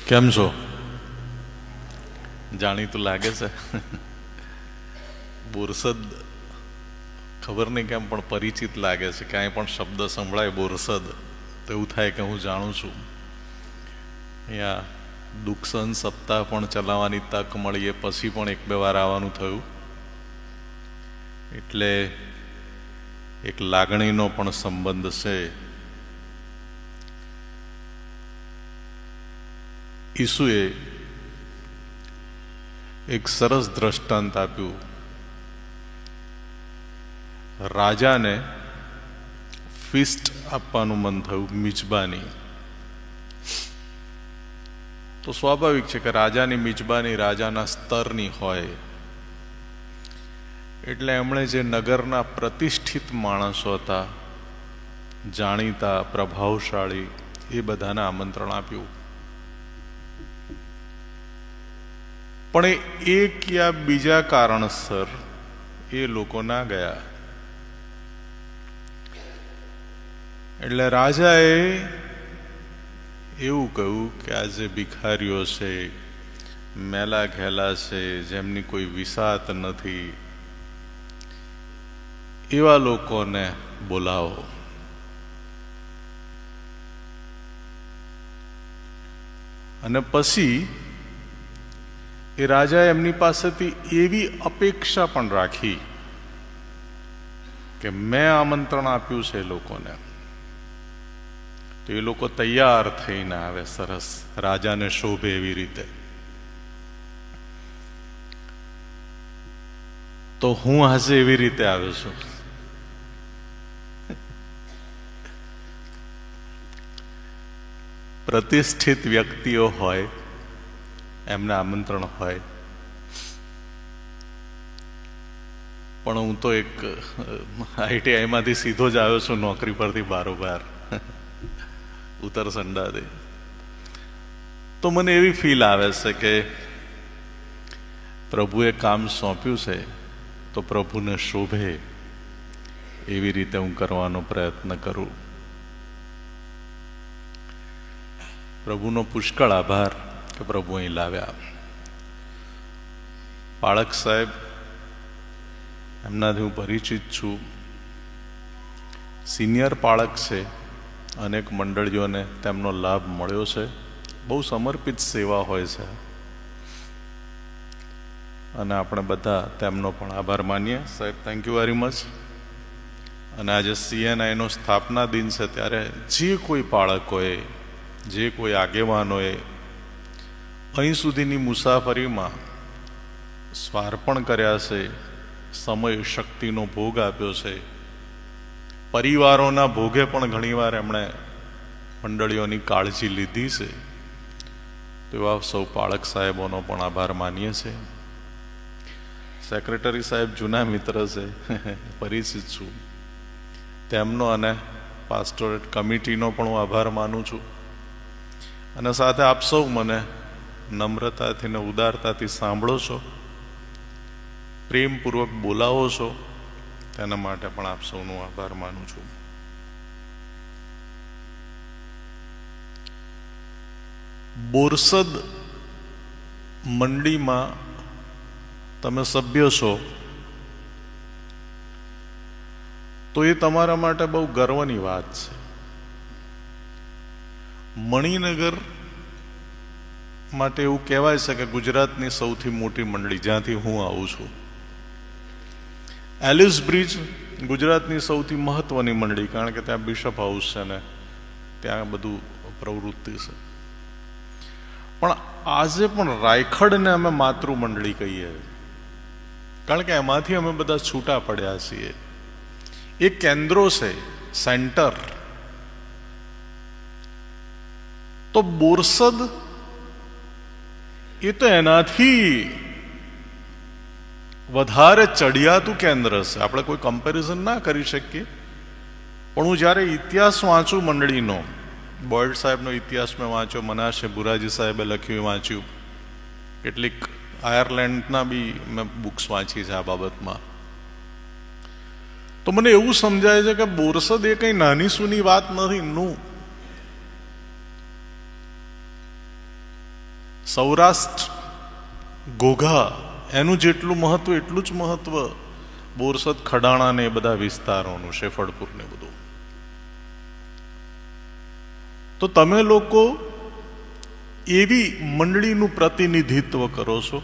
કેમ છો? જાણીતું લાગે છે. બોરસદ ખબર નહીં કેમ પણ પરિચિત લાગે છે. ક્યાંય પણ શબ્દ સંભળાય બોરસદ તો એવું થાય કે હું જાણું છું. અહીંયા દુઃખ સહન સપ્તાહ પણ ચલાવવાની તક મળી, એ પછી પણ એક બે વાર આવવાનું થયું. એટલે એક લાગણીનો પણ સંબંધ છે. ઈસુએ એક સરસ દ્રષ્ટાંત આપ્યું. રાજાને ફીસ્ટ આપવાનું મન થયું, મિજબાની. તો સ્વાભાવિક છે કે રાજાની મિજબાની રાજાના સ્તરની હોય. એટલે એમણે જે નગરના પ્રતિષ્ઠિત માણસો હતા, જાણીતા, પ્રભાવશાળી, એ બધાને આમંત્રણ આપ્યું. પણ એક યા બીજા કારણસર એ લોકો ના ગયા. એટલે રાજાએ એવું કહ્યું કે આ જે ભિખારીઓ છે, મેલા ઘેલા છે, જેમની કોઈ વિસાત નથી, એવા લોકોને બોલાવો. અને પછી એ રાજાએ એમની પાસેથી એવી અપેક્ષા પણ રાખી કે મેં આમંત્રણ આપ્યું છે એ લોકોને, તો એ લોકો તૈયાર થઈને આવે, સરસ, રાજાને શોભે એવી રીતે. તો હું આજે એવી રીતે આવ્યો છું. પ્રતિષ્ઠિત વ્યક્તિઓ હોય, એમને આમંત્રણ હોય, પણ હું તો એક ITI સીધો જ આવ્યો છું, નોકરી પરથી બારોબાર ઉત્તરસંડા. તો મને એવી ફીલ આવે છે કે પ્રભુએ કામ સોંપ્યું છે, તો પ્રભુને શોભે એવી રીતે હું કરવાનો પ્રયત્ન કરું. પ્રભુનો પુષ્કળ આભાર કે પ્રભુ અહીં લાવ્યા. પાળક સાહેબ, એમનાથી હું પરિચિત છું. સિનિયર પાળક છે, અનેક મંડળીઓને તેમનો લાભ મળ્યો છે. બહુ સમર્પિત સેવા હોય છે, અને આપણે બધા તેમનો પણ આભાર માનીએ. સાહેબ, થેન્ક યુ વેરી મચ. અને આજે CNIનો સ્થાપના દિન છે, ત્યારે જે કોઈ પાળકોએ, જે કોઈ આગેવાનોએ અહીં સુધીની મુસાફરીમાં સ્વાર્પણ કર્યા છે, સમય શક્તિનો ભોગ આપ્યો છે, પરિવારોના ભોગે પણ ઘણીવાર એમણે મંડળીઓની કાળજી લીધી છે, તેવા સૌ પાળક સાહેબોનો પણ આભાર માનીએ છીએ. સેક્રેટરી સાહેબ જૂના મિત્ર છે, પરિચિત છું, તેમનો અને પાસ્ટોરેટ કમિટીનો પણ હું આભાર માનું છું. અને સાથે આપ સૌ મને નમ્રતાથી ને ઉદારતાથી સાંભળો છો, પ્રેમપૂર્વક બોલાવો છો, તેના માટે પણ આપ સૌનો આભાર માનું છું. બોરસદ મંડીમાં તમે સભ્ય છો, તો એ તમારા માટે બહુ ગર્વની વાત છે. મણિનગર માટે એવું કહેવાય છે કે ગુજરાતની સૌથી મોટી મંડળી, જ્યાંથી હું આવું છું. એલિસ બ્રિજ ગુજરાતની સૌથી મહત્વની મંડળી, કારણ કે ત્યાં બિશપ હાઉસ છે ને ત્યાં બધું પ્રવૃત્તિ છે. પણ આજે પણ રાયખડને અમે માતૃ મંડળી કહીએ, કારણ કે એમાંથી અમે બધા છૂટા પડ્યા છીએ. એ કેન્દ્રો છે, સેન્ટર. તો બોરસદ એ તો એનાથી વધારે ચડિયાતું કેન્દ્ર છે. આપણે કોઈ કમ્પેરિઝન ના કરી શકીએ. પણ હું જ્યારે ઇતિહાસ વાંચું મંડળીનો, બોયડ સાહેબનો ઇતિહાસ મેં વાંચ્યો, મનાશે બુરાજી સાહેબે લખ્યું વાંચ્યું, કેટલીક આયર્લેન્ડના બી મેં બુક્સ વાંચી છે આ બાબતમાં, તો મને એવું સમજાય છે કે બોરસદ એ કંઈ નાની સૂની વાત નથી. નું સૌરાષ્ટ્ર, ઘોઘા એનું જેટલું મહત્વ એટલું જ મહત્વ બોરસદ, ખડાણા ને એ બધા વિસ્તારોનું, શેફળપુર ને બધું. તો તમે લોકો એવી મંડળીનું પ્રતિનિધિત્વ કરો છો,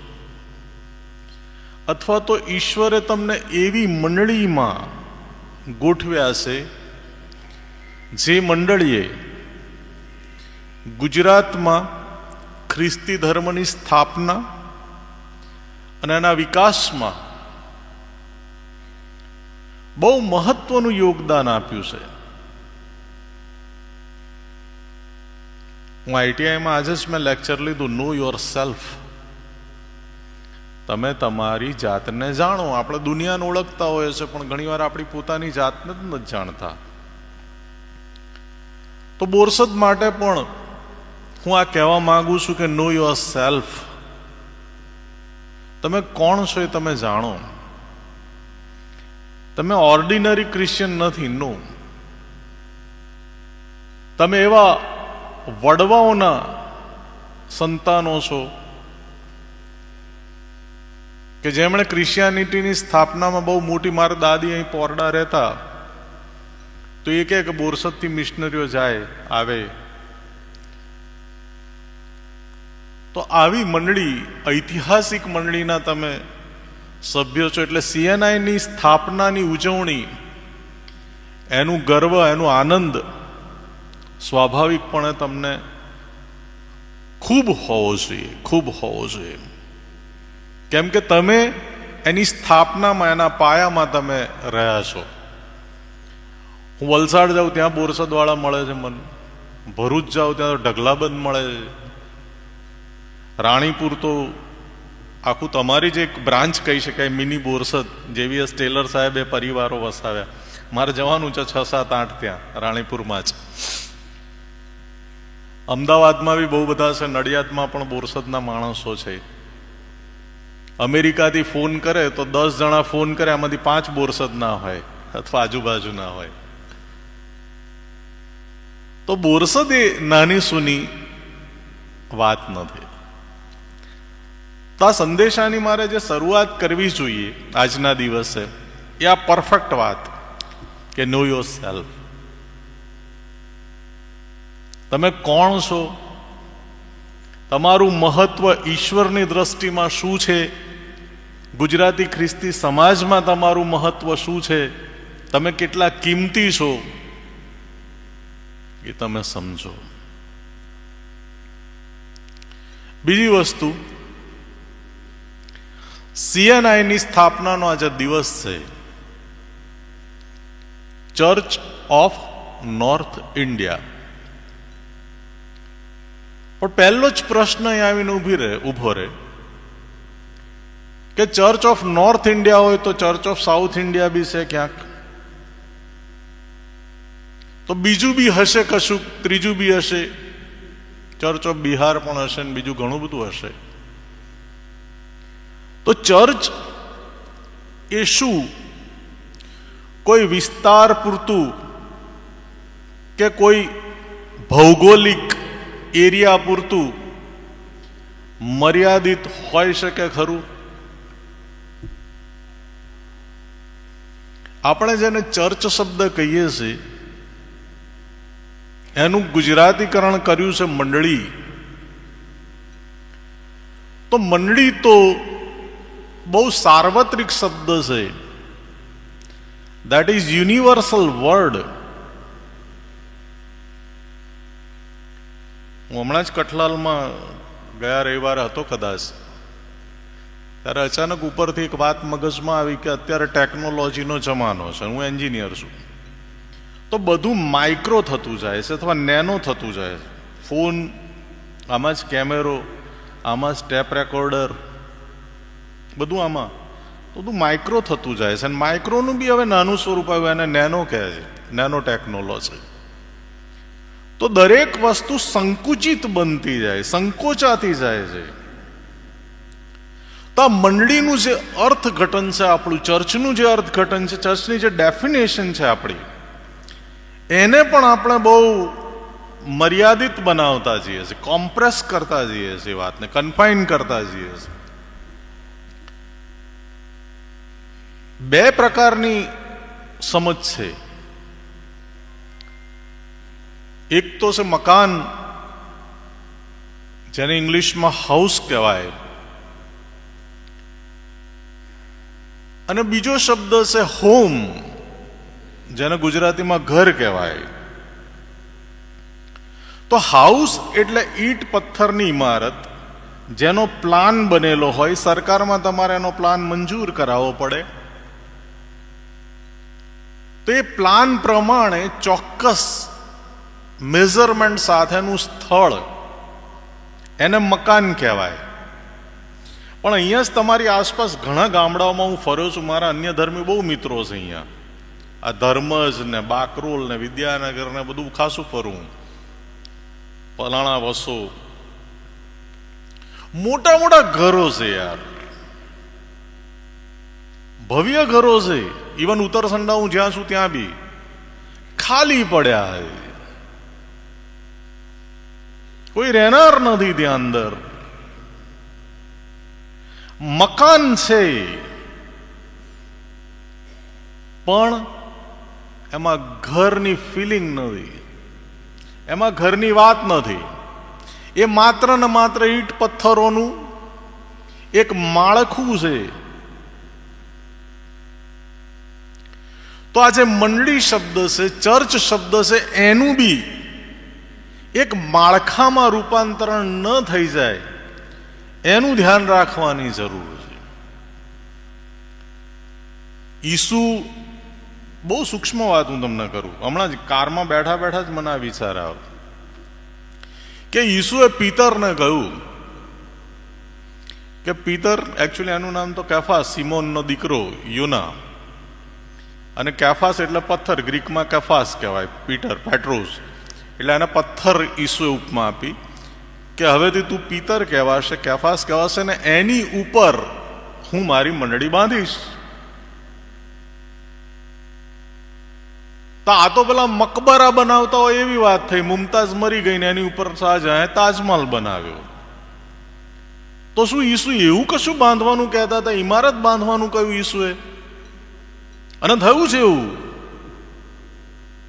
અથવા તો ઈશ્વરે તમને એવી મંડળીમાં ગોઠવ્યા છે જે મંડળીએ ગુજરાતમાં ખ્રિસ્તી ધર્મની સ્થાપના અને એના વિકાસમાં બહુ મહત્વનું યોગદાન આપ્યું છે. હું આઈટીઆઈમાં આજે જ મેં લેક્ચર લીધું, નો યોર સેલ્ફ. તમે તમારી જાતને જાણો. આપણે દુનિયાને ઓળખતા હોઈએ છીએ, પણ ઘણીવાર આપણી પોતાની જાતને જ નથી જાણતા. તો બોરસદ માટે પણ હું આ કહેવા માંગુ છું કે નો યોર સેલ્ફ. તમે કોણ છો એ તમે જાણો. તમે ઓર્ડિનરી ક્રિશ્ચિયન નથી, નો. તમે એવા વડવાઓના સંતાનો છો કે જેમણે ક્રિશ્ચિયાનિટીની સ્થાપનામાં બહુ મોટી, મારા દાદી અહીં પોરડા રહેતા, તો એ કહે કે બોરસદથી મિશનરીઓ જાય આવે. તો આવી મંડળી, ઐતિહાસિક મંડળીના તમે સભ્યો છો, એટલે સીએનઆઈની સ્થાપનાની ઉજવણી, એનું ગર્વ, એનો આનંદ સ્વાભાવિકપણે તમને ખૂબ હોવો જોઈએ, ખૂબ હોવો જોઈએ. કેમ કે તમે એની સ્થાપનામાં, એના પાયામાં તમે રહ્યા છો. હું વલસાડ જાઉં ત્યાં બોરસદવાળા મળે છે મને, ભરૂચ જાઉં ત્યાં તો ઢગલાબંધ મળે છે, રાણીપુર તો આખું તમારી જ એક બ્રાન્ચ કહી શકાય, મિની બોરસદ. જેવીએસ ટેલર સાહેબે પરિવારો વસાવ્યા. મારે જવાનું છે 6, 7, 8 ત્યાં રાણીપુરમાં જ. અમદાવાદમાં બી બહુ બધા છે, નડિયાદમાં પણ બોરસદના માણસો છે. અમેરિકાથી ફોન કરે તો 10 જણા ફોન કરે, આમાંથી 5 બોરસદ ના હોય અથવા આજુબાજુ ના હોય. તો બોરસદ એ નાની સૂની વાત નથી. તો આ સંદેશાની મારે જે શરૂઆત કરવી જોઈએ આજના દિવસે, એ આ પરફેક્ટ વાત કે નો યોર સેલ્ફ. તમે કોણ છો? તમારું મહત્વ ઈશ્વરની દ્રષ્ટિમાં શું છે? ગુજરાતી ખ્રિસ્તી સમાજમાં તમારું મહત્વ શું છે? તમે કેટલા કિંમતી છો એ તમે સમજો. બીજી વસ્તુ, સીએનઆઈની સ્થાપનાનો આજે દિવસ છે, ચર્ચ ઓફ નોર્થ ઇન્ડિયા. પણ પહેલો જ પ્રશ્ન અહીં આવીને ઉભો રહે કે ચર્ચ ઓફ નોર્થ ઇન્ડિયા હોય તો ચર્ચ ઓફ સાઉથ ઇન્ડિયા બી છે ક્યાંક, તો બીજું બી હશે કશું, ત્રીજું બી હશે, ચર્ચ ઓફ બિહાર પણ હશે ને બીજું ઘણું બધું હશે. તો ચર્ચ એ શું? કોઈ વિસ્તાર પૂરતું કે કોઈ ભૌગોલિક એરિયા પૂરતું મર્યાદિત હોઈ શકે ખરું? આપણે જેને ચર્ચ શબ્દ કહીએ છીએ એનું ગુજરાતીકરણ કર્યું છે મંડળી. તો મંડળી તો બહુ સાર્વત્રિક શબ્દ છે. That is universal word. હું હમણાં જ કઠલાલમાં ગયા રવિવારે હતો કદાચ, ત્યારે અચાનક ઉપરથી એક વાત મગજમાં આવી કે અત્યારે ટેકનોલોજીનો જમાનો છે, હું એન્જિનિયર છું, તો બધું માઇક્રો થતું જાય છે અથવા નેનો થતું જાય છે. ફોન, આમાં જ કેમેરો, આમાં જ ટેપ રેકોર્ડર, બધું આમાં બધું માઇક્રો થતું જાય છે. અને માઇક્રોનું બી હવે નાનું સ્વરૂપ આવ્યું, એને નેનો કહે છે, નેનો ટેકનોલોજી. તો દરેક વસ્તુ સંકુચિત બનતી જાય, સંકોચાતી જાય છે. તો આ મંડળીનું જે અર્થઘટન છે આપણું, ચર્ચનું જે અર્થઘટન છે, ચર્ચની જે ડેફિનેશન છે આપણી, એને પણ આપણે બહુ મર્યાદિત બનાવતા જઈએ છીએ, કોમ્પ્રેસ કરતા જઈએ છીએ, વાતને કન્ફાઇન કરતા જઈએ છીએ. બે પ્રકારની સમજ છે. એક તો છે મકાન, જેને ઇંગ્લિશમાં હાઉસ કહેવાય, અને બીજો શબ્દ છે હોમ, જેને ગુજરાતીમાં ઘર કહેવાય. તો હાઉસ એટલે ઈંટ પથ્થરની ઇમારત જેનો પ્લાન બનેલો હોય, સરકારમાં તમારે એનો પ્લાન મંજૂર કરાવવો પડે, તો એ પ્લાન પ્રમાણે ચોક્કસ મેઝરમેન્ટ સાથેનું સ્થળ એને મકાન કહેવાય. પણ અહીંયા જ તમારી આસપાસ ઘણા ગામડાઓમાં હું ફર્યો છું, મારા અન્ય ધર્મી બહુ મિત્રો છે અહીંયા, આ ધર્મજ ને બાકરોલ ને વિદ્યાનગર ને બધું ખાસું ફરું, પલાણા વસો, મોટા મોટા ઘરો છે યાર, ભવ્ય ઘરો છે. ઇવન ઉત્તરસંડા હું જ્યાં છું ત્યાં બી ખાલી પડ્યા છે, કોઈ રહેનાર નથી ત્યાં અંદર. મકાન છે પણ એમાં ઘરની ફિલિંગ નથી, એમાં ઘરની વાત નથી. એ માત્ર ને માત્ર ઈંટ પથ્થરોનું એક માળખું છે. તો આ જે મંડળી શબ્દ છે, ચર્ચ શબ્દ છે, એનું બી એક માળખામાં રૂપાંતરણ ન થઈ જાય એનું ધ્યાન રાખવાની જરૂર છે. ઈસુ, બહુ સૂક્ષ્મ વાત હું તમને કરું, હમણાં જ કારમાં બેઠા બેઠા જ મને આ વિચાર આવ્યો કે ઈસુએ પીતરને કહ્યું કે પીતર, એકચ્યુઅલી એનું નામ તો કેફાસ, સિમોનનો દીકરો યોના, અને કેફાસ એટલે પથ્થર, ગ્રીકમાં કેફાસ કહેવાય, પીટર, પેટ્રોસ, એટલે એને પથ્થર ઈસુએ ઉપમા આપી કે હવેથી તું પીતર કહેવાશે, કેફાસ કહેવાશે, ને એની ઉપર હું મારી મંડળી બાંધીશ. તો આ તો પેલા મકબરા બનાવતા હોય એવી વાત થઈ, મુમતાઝ મરી ગઈ ને એની ઉપર શાહજહાએ તાજમહલ બનાવ્યો. તો શું ઈસુ એવું કશું બાંધવાનું કહેતા હતા? ઇમારત બાંધવાનું કહ્યું ઈસુએ, અને થયું છે એવું.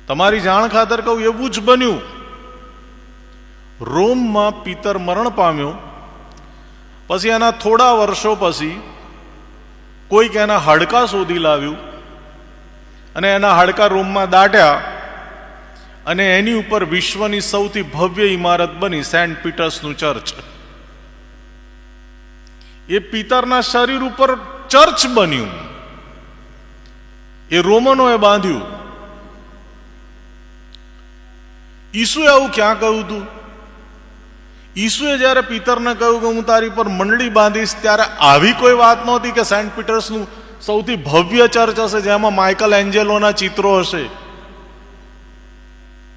તમારી જાણ ખાતર કહું, એવું જ બન્યું. રોમમાં પીતર મરણ પામ્યો, પછી એના થોડા વર્ષો પછી કોઈક એના હાડકાં શોધી લાવ્યું અને એના હાડકાં રોમમાં દાટ્યા, અને એની ઉપર વિશ્વની સૌથી ભવ્ય ઇમારત બની સેન્ટ પીટર્સનું ચર્ચ. એ પીતરના શરીર ઉપર ચર્ચ બન્યું, એ રોમનોએ બાંધ્યું. ઈસુએ આવું ક્યાં કહ્યું હતું? ઈસુએ જ્યારે પીતરને કહ્યું કે હું તારી પર મંડળી બાંધીશ, ત્યારે આવી કોઈ વાત નહોતી કે સેન્ટ પીટર્સનું સૌથી ભવ્ય ચર્ચ હશે જેમાં માઇકલ એન્જેલોના ચિત્રો હશે.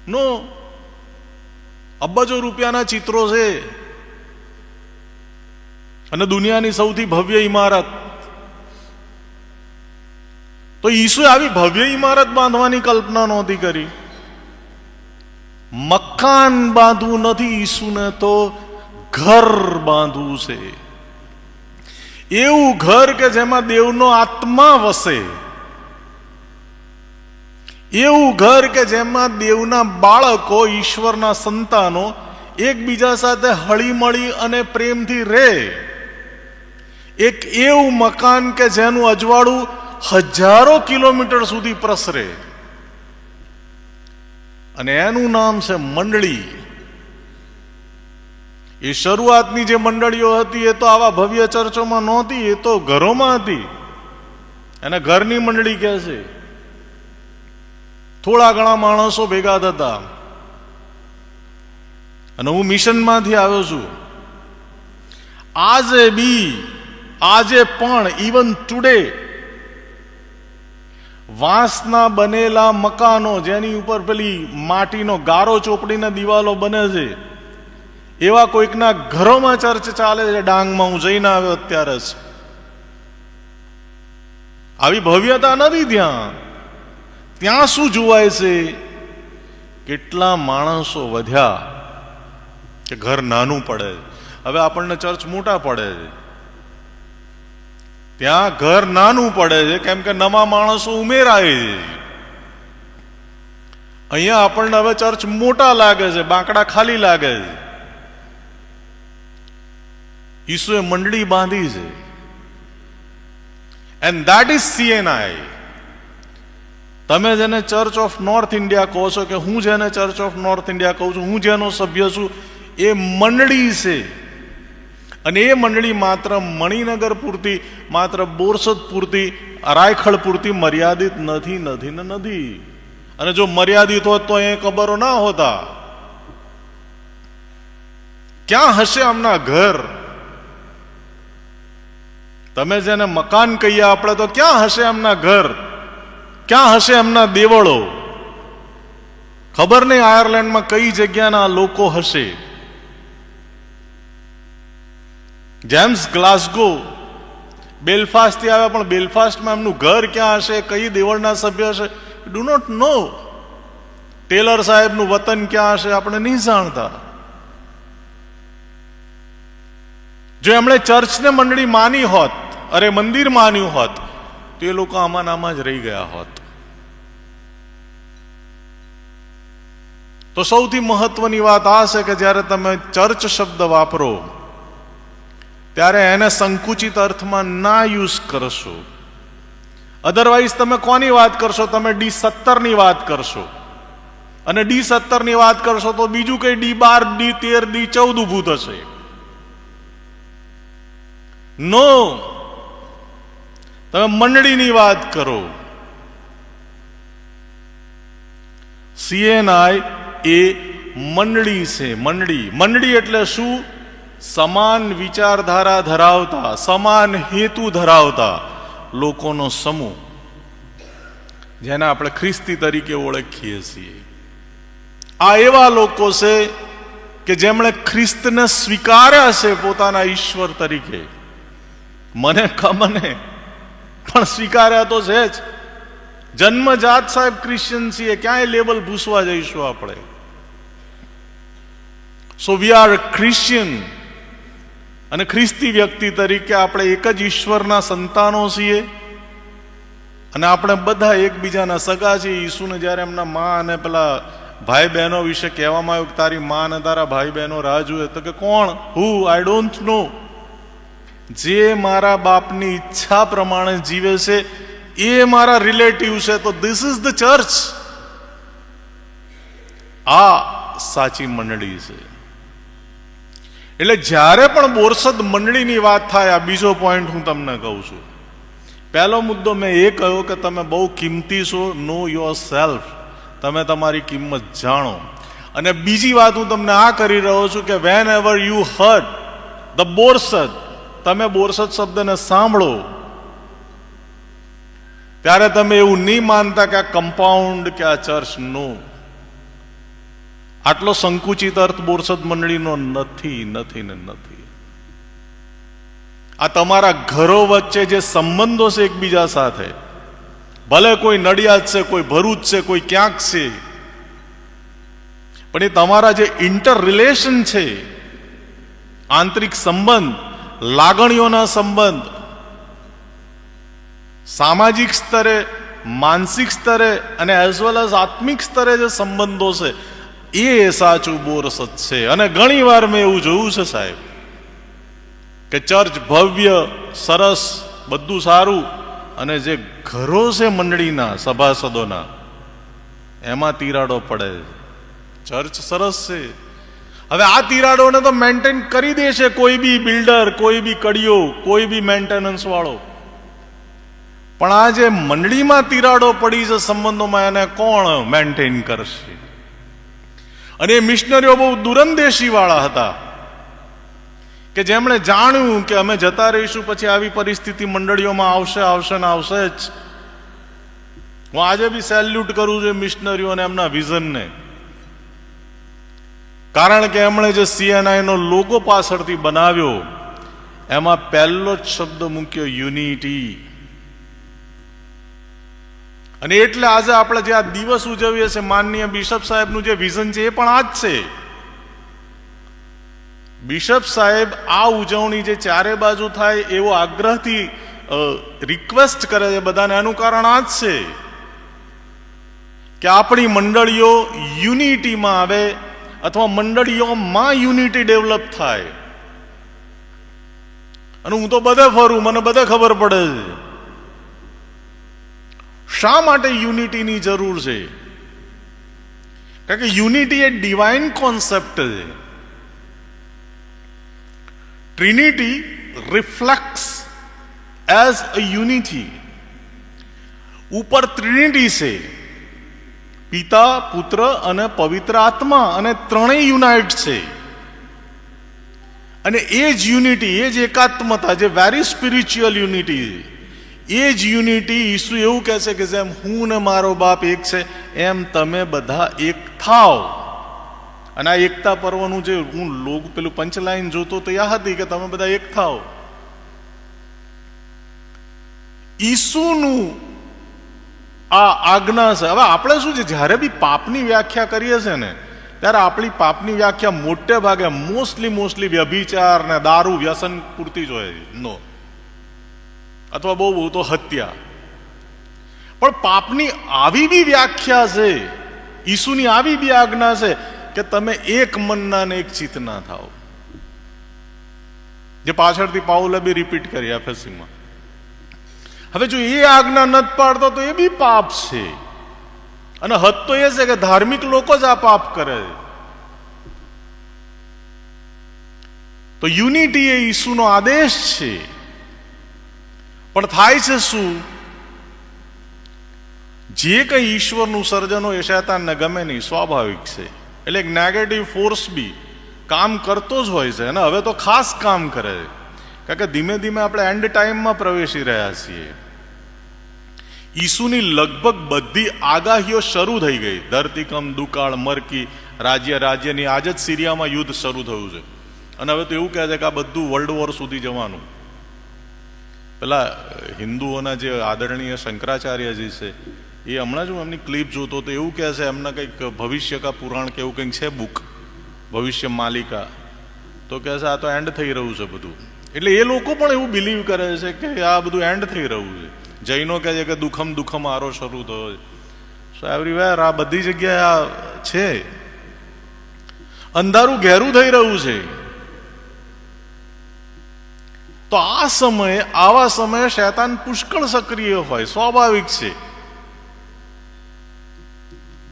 નો, અબજો રૂપિયાના ચિત્રો છે અને દુનિયાની સૌથી ભવ્ય ઇમારત. તો ઈસુએ આવી ભવ્ય ઇમારત બાંધવાની કલ્પના નહોતી કરી. મકાન બાંધવું નથી ઈસુને, તો ઘર બાંધવું છે. એવું ઘર કે જેમાં દેવનો આત્મા વસે, એવું ઘર કે જેમાં દેવના બાળકો, ઈશ્વરના સંતાનો એકબીજા સાથે હળીમળી અને પ્રેમથી રહે. એક એવું મકાન કે જેનું અજવાળું હજારો કિલોમીટર સુધી પ્રસરે, અને એનું નામ છે મંડળી. એ શરૂઆતની જે મંડળીઓ હતી એ તો આવા ભવ્ય ચર્ચોમાં નહોતી, એ તો ઘરોમાં હતી. એને ઘરની મંડળી કહે છે. થોડા ઘણા માણસો ભેગા થતા. અને હું મિશનમાંથી આવ્યો છું. આજે પણ ઇવન ટુડે વાંસના બનેલા મકાનો, જેની ઉપર પેલી માટીનો ગારો ચોપડીને દિવાલો બને છે, એવા કોઈકના ઘરોમાં ચર્ચ ચાલે છે. ડાંગમાં હું જઈને આવ્યો અત્યારે જ. આવી ભવ્યતા નથી ત્યાં. ત્યાં શું જોવાય છે કેટલા માણસો વધ્યા કે ઘર નાનું પડે. હવે આપણને ચર્ચ મોટા પડે છે, ત્યાં ઘર નાનું પડે છે કેમ કે નવા માણસો ઉમેરાય છે. અહીંયા આપણને હવે ચર્ચ મોટા લાગે છે, બાંકડા ખાલી લાગે છે. ઈસુએ મંડળી બાંધી છે. And that is CNI. તમે જેને ચર્ચ ઓફ નોર્થ ઇન્ડિયા કહો છો, કે હું જેને ચર્ચ ઓફ નોર્થ ઇન્ડિયા કહું છું, હું જેનો સભ્ય છું, એ મંડળી છે. અને એ મંડળી માત્ર મણિનગર પૂરતી, માત્ર બોરસદ પૂરતી, રાયખડ પૂરતી મર્યાદિત નથી, નથી ને નથી. અને જો મર્યાદિત હોત તો એ કબરો ના હોતા. ક્યાં હશે આમના ઘર? તમે જેને મકાન કહીએ આપણે, તો ક્યાં હશે એમના ઘર? ક્યાં હશે એમના દેવળો? ખબર નહીં આયર્લેન્ડમાં કઈ જગ્યાના લોકો હશે. જેમ્સ ગ્લાસગો બેલફાસ્ટ થી આવ્યા, પણ બેલફાસ્ટમાં એમનું ઘર ક્યાં હશે, કઈ દેવળના સભ્ય હશે, ડુ નોટ નો. ટેલર સાહેબનું વતન ક્યાં હશે આપણે નહીં જાણતા. જો એમણે ચર્ચને મંડળી માની હોત, અરે મંદિર માન્યું હોત, તો એ લોકો આમાં જ રહી ગયા હોત. તો સૌથી મહત્વની વાત આ છે કે જ્યારે તમે ચર્ચ શબ્દ વાપરો ત્યારે એને સંકુચિત અર્થમાં ના યુઝ કરશો. અધરવાઇઝ તમે કોની વાત કરશો? તમે D17 ની વાત કરશો. અને D17 ની વાત કરશો તો બીજું કઈ D12, D13, D14 ઉભું થશે. નો, તમે મંડળીની વાત કરો. CNI એ મંડળી છે. મંડળી એટલે શું? સમાન વિચારધારા ધરાવતા, સમાન હેતુ ધરાવતા લોકોનો સમૂહ, જેને આપણે ખ્રિસ્તી તરીકે ઓળખીએ છીએ. આ એવા લોકો છે કે જેમણે ખ્રિસ્તને સ્વીકાર્યા છે પોતાના ઈશ્વર તરીકે. મને પણ સ્વીકાર્યા તો છે જ. જન્મજાત સાહેબ ક્રિશ્ચિયન છીએ, ક્યાંય લેબલ ભૂસવા જઈશું આપણે. સો વી આર ક્રિશ્ચિયન. અને ખ્રિસ્તી વ્યક્તિ તરીકે આપણે એક જ ઈશ્વરના સંતાનો છીએ. અને આપણે બધા એકબીજાના સગા છીએ. ઈસુને જ્યારે એમના મા અને પેલા ભાઈ બહેનો વિશે કહેવામાં આવ્યું કે તારી મા અને તારા ભાઈ બહેનો રાહ જુએ, તો કે કોણ? હુ? I don't know. જે મારા બાપની ઈચ્છા પ્રમાણે જીવે છે એ મારા રિલેટિવ છે. તો ધીસ ઇઝ ધ ચર્ચ. આ સાચી મંડળી છે. એટલે જ્યારે પણ બોરસદ મંડળીની વાત થાય, આ બીજો પોઈન્ટ હું તમને કહું છું. પહેલો મુદ્દો મેં એ કહ્યો કે તમે બહુ કિંમતી છો. Know your self. તમે તમારી કિંમત જાણો. અને બીજી વાત હું તમને આ કરી રહ્યો છું કે whenever you heard the Borsad, તમે બોરસદ શબ્દને સાંભળો ત્યારે તમે એવું નહીં માનતા કે આ કમ્પાઉન્ડ કે આ ચર્ચ. નો, આટલો સંકુચિત અર્થ બોરસદ મંડળીનો નથી, નથી ને નથી. આ તમારા ઘરો વચ્ચે જે સંબંધો છે એકબીજા સાથે, ભલે કોઈ નડિયાદ છે, કોઈ ભરૂચ છે, કોઈ ક્યાંક છે, પણ એ તમારા જે ઇન્ટર રિલેશન છે, આંતરિક સંબંધ, લાગણીઓના સંબંધ, સામાજિક સ્તરે, માનસિક સ્તરે અને એઝ વેલ એઝ આત્મિક સ્તરે જે સંબંધો છે, એ સાચું બોરસદ છે. અને ઘણી વાર મેં એવું જોયું છે સાહેબ કે ચર્ચ ભવ્ય, સરસ, બધું સારું, અને જે ઘરો છે મંડળીના સભાસદોના, એમાં તિરાડો પડે. ચર્ચ સરસ છે. હવે આ તિરાડોને તો મેન્ટેન કરી દે છે કોઈ બી બિલ્ડર, કોઈ બી કડિયો, કોઈ બી મેન્ટેનન્સ વાળો. પણ આ જે મંડળીમાં તિરાડો પડી છે સંબંધોમાં, એને કોણ મેન્ટેન કરશે? અને એ મિશનરીઓ બહુ દૂરંદેશી વાળા હતા કે જેમણે જાણ્યું કે અમે જતા રહીશું પછી આવી પરિસ્થિતિ મંડળીઓમાં આવશે, આવશે ને આવશે જ. હું આજે બી સેલ્યુટ કરું છું મિશનરીઓને, એમના વિઝનને. કારણ કે એમણે જે CNI નો લોગો પાછળથી બનાવ્યો, એમાં પહેલો જ શબ્દ મૂક્યો, યુનિટી. અને એટલે આજે આપણે જે આ દિવસ ઉજવીએ છીએ, માનનીય બિશપ સાહેબનું જે વિઝન છે એ પણ આ જ છે. બિશપ સાહેબ આ ઉજવણી જે ચારે બાજુ થાય એવો આગ્રહથી રિક્વેસ્ટ કરે છે બધાને. એનું કારણ આ જ છે કે આપણી મંડળીઓ યુનિટીમાં આવે અથવા મંડળીઓમાં યુનિટી ડેવલપ થાય. અને હું તો બધે ફરું, મને બધે ખબર પડે છે શા માટે યુનિટીની જરૂર છે. કારણ કે યુનિટી એ ડિવાઇન કોન્સેપ્ટ છે. Trinity રિફ્લેક્ટ્સ as a unity. ઉપર ટ્રિનિટી છે, પિતા, પુત્ર અને પવિત્ર આત્મા, અને ત્રણેય યુનાઇટ છે. અને એ જ યુનિટી, એ જ એકાત્મતા, જે વેરી સ્પિરિચ્યુઅલ યુનિટી, એ જ યુનિટી ઈસુ એવું કહે છે કે જેમ હું ને મારો બાપ એક છે એમ તમે બધા એક થાવ. અને આ એકતા પર્વનું જે હું પેલું પંચલાઈન જોતો તો આ હતી કે તમે બધા એક થાવ. ઈસુનું આ આજ્ઞા છે. હવે આપણે શું છે, જ્યારે બી પાપની વ્યાખ્યા કરીએ છીએ ને ત્યારે આપણી પાપની વ્યાખ્યા મોટે ભાગે મોસ્ટલી વ્યભિચાર ને દારૂ વ્યસન પૂરતી જ હોય નો, અથવા બહુ તો હત્યા. પણ પાપની આવી બી વ્યાખ્યા છે, ઈસુની આવી બી આજ્ઞા છે કે તમે એક મનના ને એક ચિત્તના થાવ. જે પાછળથી પાઉલે બી રિપીટ કરી એફએસસીમાં. હવે જો એ આજ્ઞા નથી પાડતો તો એ બી પાપ છે. અને હદ તો એ છે કે ધાર્મિક લોકો જ આ પાપ કરે. તો યુનિટી એ ઈસુનો આદેશ છે. પણ થાય છે શું, જે કંઈ ઈશ્વરનું સર્જન હોય એ શૈતાનને ગમે નહીં, સ્વાભાવિક છે. એટલે એક નેગેટિવ ફોર્સ બી કામ કરતો જ હોય છે. અને હવે તો ખાસ કામ કરે છે, કારણ કે ધીમે ધીમે આપણે એન્ડ ટાઈમમાં પ્રવેશી રહ્યા છીએ. ઈસુની લગભગ બધી આગાહીઓ શરૂ થઈ ગઈ. ધરતીકંપ, દુકાળ, મરકી, રાજ્યની આજ જ સિરિયામાં યુદ્ધ શરૂ થયું છે. અને હવે તો એવું કહે છે કે આ બધું વર્લ્ડ વોર સુધી જવાનું. પેલા હિન્દુઓના જે આદરણીય શંકરાચાર્યજી છે એ હમણાં જ હું એમની ક્લિપ જોતો તો એવું કહે છે, એમના કંઈક ભવિષ્ય કા પુરાણ કે એવું કંઈક છે બુક, ભવિષ્ય માલિકા. તો કહે છે આ તો એન્ડ થઈ રહ્યું છે બધું. એટલે એ લોકો પણ એવું બિલીવ કરે છે કે આ બધું એન્ડ થઈ રહ્યું છે. જૈનો કહે છે કે દુઃખમ આરો શરૂ થયો છે. સો એવરીવેર આ બધી જગ્યાએ આ છે. અંધારું ઘેરું થઈ રહ્યું છે. તો આ સમયે, આવા સમયે શૈતાન પુષ્કળ સક્રિય હોય, સ્વાભાવિક છે.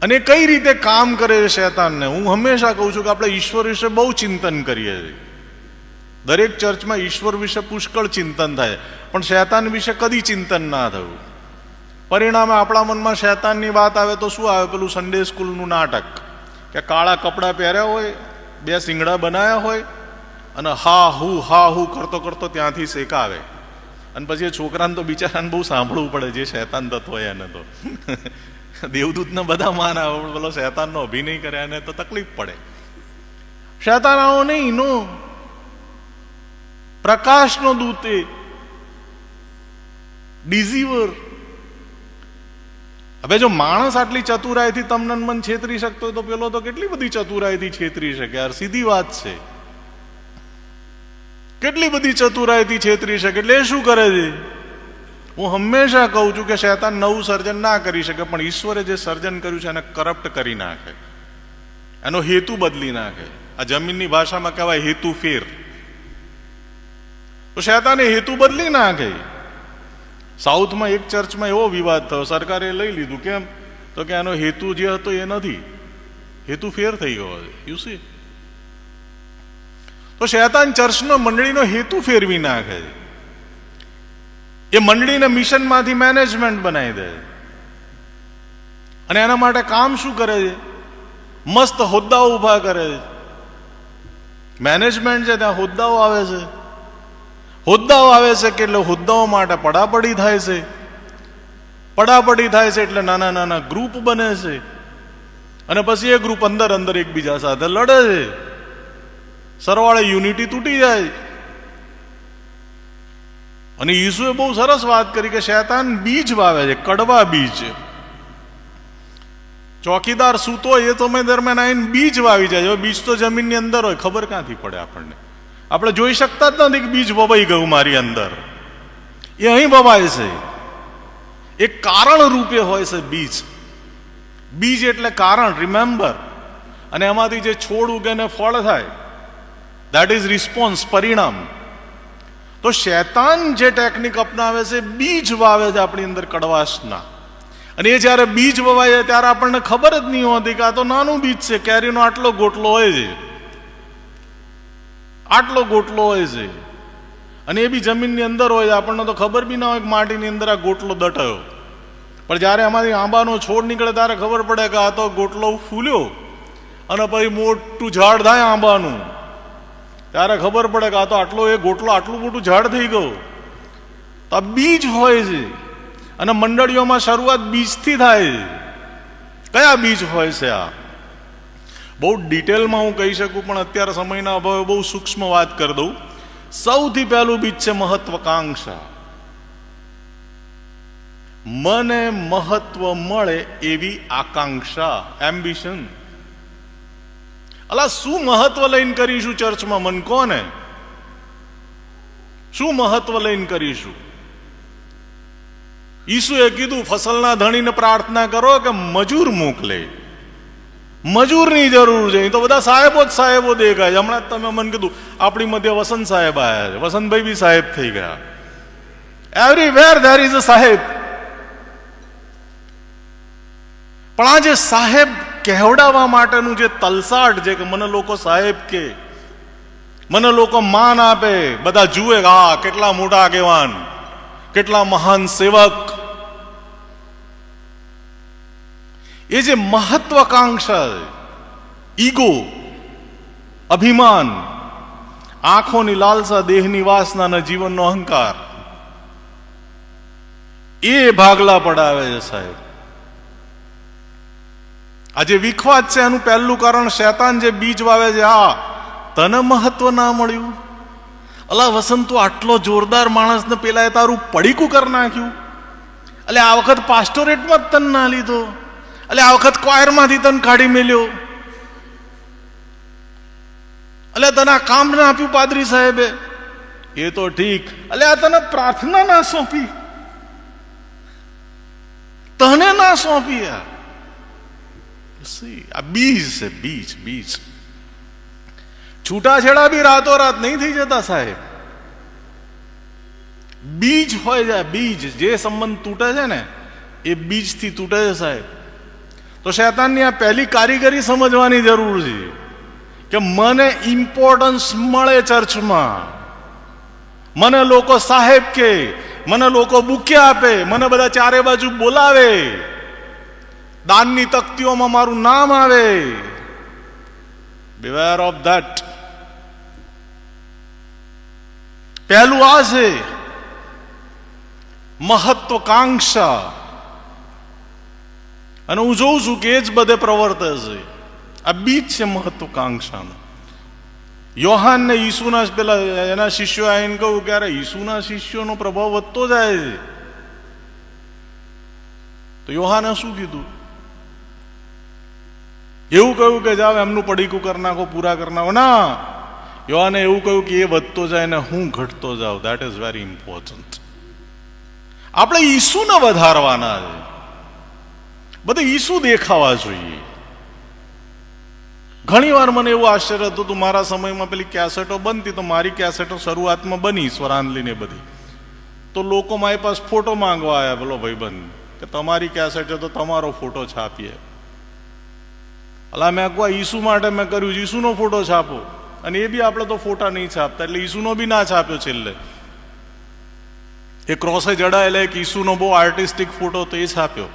અને કઈ રીતે કામ કરે છે શૈતાનને, હું હંમેશા કહું છું કે આપણે ઈશ્વર વિશે બહુ ચિંતન કરીએ છીએ. દરેક ચર્ચમાં ઈશ્વર વિશે પુષ્કળ ચિંતન થાય, પણ શૈતાન વિશે કદી ચિંતન ના થયું. પરિણામે આપણા મનમાં શૈતાનની વાત આવે તો શું આવે, પેલું સન્ડે સ્કૂલનું નાટક કે કાળા કપડાં પહેર્યા હોય, બે શિંગડા બનાવ્યા હોય અને હા હું કરતો કરતો ત્યાંથી શેકાવે. અને પછી એ છોકરાને તો બિચારાને બહુ સાંભળવું પડે, જે શૈતાન તત્વ હોય એને તો દેવદૂતને બધા માન આવે, પેલો શૈતાનનો અભિનય કરે એને તો તકલીફ પડે. શૈતાન આવો નહીં, નો પ્રકાશનો દૂત, એ ડિઝીવર. હવે જો માણસ આટલી ચતુરાઈથી તમને મન છેતરી શકતો હોય તો પેલો તો કેટલી બધી ચતુરાઈથી છેતરી શકે યાર. સીધી વાત છે, કેટલી બધી ચતુરાઈથી છેતરી શકે. એટલે એ શું કરે છે, હું હંમેશા કહું છું કે શૈતાન નવું સર્જન ના કરી શકે, પણ ઈશ્વરે જે સર્જન કર્યું છે એને કરપ્ટ કરી નાખે, એનો હેતુ બદલી નાખે. આ જમીનની ભાષામાં કહેવાય હેતુ ફેર. તો શૈતાને હેતુ બદલી નાખે. સાઉથમાં એક ચર્ચમાં એવો વિવાદ થયો, સરકારે લઈ લીધું. કેમ તો કે એનો હેતુ જે હતો એ નથી, હેતુ ફેર થઈ ગયો છે. You C. તો શૈતાન ચર્ચનો, મંડળીનો હેતુ ફેરવી નાખે છે. એ મંડળીને મિશનમાંથી મેનેજમેન્ટ બનાવી દે. અને એના માટે કામ શું કરે છે, મસ્ત હોદ્દાઓ ઉભા કરે છે. મેનેજમેન્ટ છે ત્યાં હોદ્દાઓ આવે છે. હોદ્દાઓ આવે છે કે એટલે હોદ્દાઓ માટે પડાપડી થાય છે. પડાપડી થાય છે એટલે નાના નાના ગ્રુપ બને છે. અને પછી એ ગ્રુપ અંદર એકબીજા સાથે લડે છે. સરવાળે યુનિટી તૂટી જાય. અને ઈસુએ બહુ સરસ વાત કરી કે શૈતાન બીજ વાવે છે, કડવા બીજ. ચોકીદાર સૂતો હોય એ સમય દરમિયાન આવીને બીજ વાવી જાય. બીજ તો જમીનની અંદર હોય, ખબર ક્યાંથી પડે આપણને? આપણે જોઈ શકતા જ નથી કે બીજ વવાઈ ગયું મારી અંદર. એ અહીં વવાય છે, એક કારણ રૂપે હોય છે બીજ. બીજ એટલે કારણ, રિમેમ્બર. અને એમાંથી જે છોડ ઉગે ને ફળ થાય, દેટ ઇઝ રિસ્પોન્સ, પરિણામ. તો શૈતાન જે ટેકનિક અપનાવે છે, બીજ વાવે છે આપણી અંદર કડવાશના. અને એ જ્યારે બીજ વવાય ત્યારે આપણને ખબર જ નહીં હોતી કે આ તો નાનું બીજ છે, કેરીનો આટલો ગોટલો હોય છે, આટલો ગોટલો હોય છે. અને એ બી જમીનની અંદર હોય છે, આપણને તો ખબર બી ના હોય કે માટીની અંદર આ ગોટલો દટાયો. પણ જ્યારે આમાંથી આંબાનો છોડ નીકળે ત્યારે ખબર પડે કે આ તો ગોટલો ફૂલ્યો અને પછી મોટું ઝાડ થાય આંબાનું, ત્યારે ખબર પડે કે આ તો આટલો એ ગોટલો આટલું મોટું ઝાડ થઈ ગયું. તો આ બીજ હોય છે. અને મંડળીઓમાં શરૂઆત બીજથી થાય છે. કયા બીજ હોય છે? આ બહુ ડિટેલમાં હું કહી શકું, પણ અત્યારે સમયના અભાવે બહુ સૂક્ષ્મ વાત કરી દઉં. સૌથી પહેલું બીજ છે મહત્વાકાંક્ષા. મને મહત્વ મળે એવી આકાંક્ષા, એમ્બિશન. અલા, શું મહત્વ લઈને કરીશું ચર્ચમાં? મન કોને શું મહત્વ લઈને કરીશું? ઈસુએ કીધું ફસલના ધણીને પ્રાર્થના કરો કે મજૂર મોકલે. મજૂરની જરૂર છે. તો બધા સાહેબો જ સાહેબો દેખાય છે. હમણાં જ તમે મને કીધું આપણી મધ્ય વસંત સાહેબ આવ્યા છે. વસંતભાઈ બી સાહેબ થઈ ગયા. એવરીવેર ધેર ઇઝ અ સાહેબ. પણ આ જે સાહેબ કહેવડાવવા માટેનું જે તલસાટ છે કે મને લોકો સાહેબ કે, મને લોકો માન આપે, બધા જુએ કે આ કેટલા મોટા આગેવાન, કેટલા મહાન સેવક. એ જે મહત્વાકાંક્ષા, ઈગો, અભિમાન, આંખોની લાલસા, દેહની વાસના અને જીવનનો અહંકાર, એ ભાગલા પડાવે છે સાહેબ. આ જે વિખવાદ છે એનું પહેલું કારણ શૈતાન જે બીજ વાવે છે. આ તને મહત્વ ના મળ્યું? અલા વસંત, તું આટલો જોરદાર માણસ ને પેલા એ તારું પડીકું કરી નાખ્યું. એટલે આ વખત પાસ્ટોરેટમાં જ તને ના લીધો. એટલે આ વખત ક્વાયરમાંથી તને કાઢી મેલ્યો. એટલે તને આ કામ ના આપ્યું પાદરી સાહેબે. એ તો ઠીક. એટલે આ તને પ્રાર્થના ના સોંપી, તને ના સોંપી. આ બીજ છે, બીજ. બીજ છૂટાછેડા બી રાતોરાત નહીં થઈ જતા સાહેબ. બીજ હોય છે. બીજ, જે સંબંધ તૂટે છે ને એ બીજથી તૂટે છે સાહેબ. તો શૈતાનની આ પહેલી કારીગરી સમજવાની જરૂર છે કે મને ઇમ્પોર્ટન્સ મળે ચર્ચમાં, મને લોકો સાહેબ કે, મને લોકો બુક્યા આપે, મને બધા ચારે બાજુ બોલાવે, દાનની તકતીઓમાં મારું નામ આવે. Beware of that. પહેલું આ છે મહત્વાકાંક્ષા. અને હું જોઉં છું કે એ જ બધે પ્રવર્તે છે. આ બીજ છે મહત્વાકાંક્ષાનું. યોહાનને ઈસુના પેલા એના શિષ્યો આવીને કહ્યું કે અરે ઈસુના શિષ્યોનો પ્રભાવ વધતો જાય છે. તો યોહાને શું કીધું? એવું કહ્યું કે જાઓ એમનું પડીકું કરી નાખો, પૂરા કરી નાખો. ના, યોહાને એવું કહ્યું કે એ વધતો જાય ને હું ઘટતો જાઉં. That is very important. આપણે ઈસુને વધારવાના છે. બધે ઈસુ દેખાવા જોઈએ. ઘણી વાર મને એવું આશ્ચર્ય હતું, તું મારા સમયમાં પેલી કેસેટો બનતી, તો મારી કેસેટો શરૂઆતમાં બની સ્વરાંજલિને બધી, તો લોકો મારી પાસે ફોટો માંગવા આવ્યા. બોલો ભાઈબંધ કે તમારી કેસેટ છે તો તમારો ફોટો છાપીએ. અલા મેં કહું ઈસુ માટે મેં કર્યું, ઈસુનો ફોટો છાપો. અને એ બી આપણે તો ફોટા નહીં છાપતા, એટલે ઈસુનો બી ના છાપ્યો છેલ્લે. એ ક્રોસે જડાયેલા એક ઈસુનો બહુ આર્ટિસ્ટિક ફોટો તો એ છાપ્યો.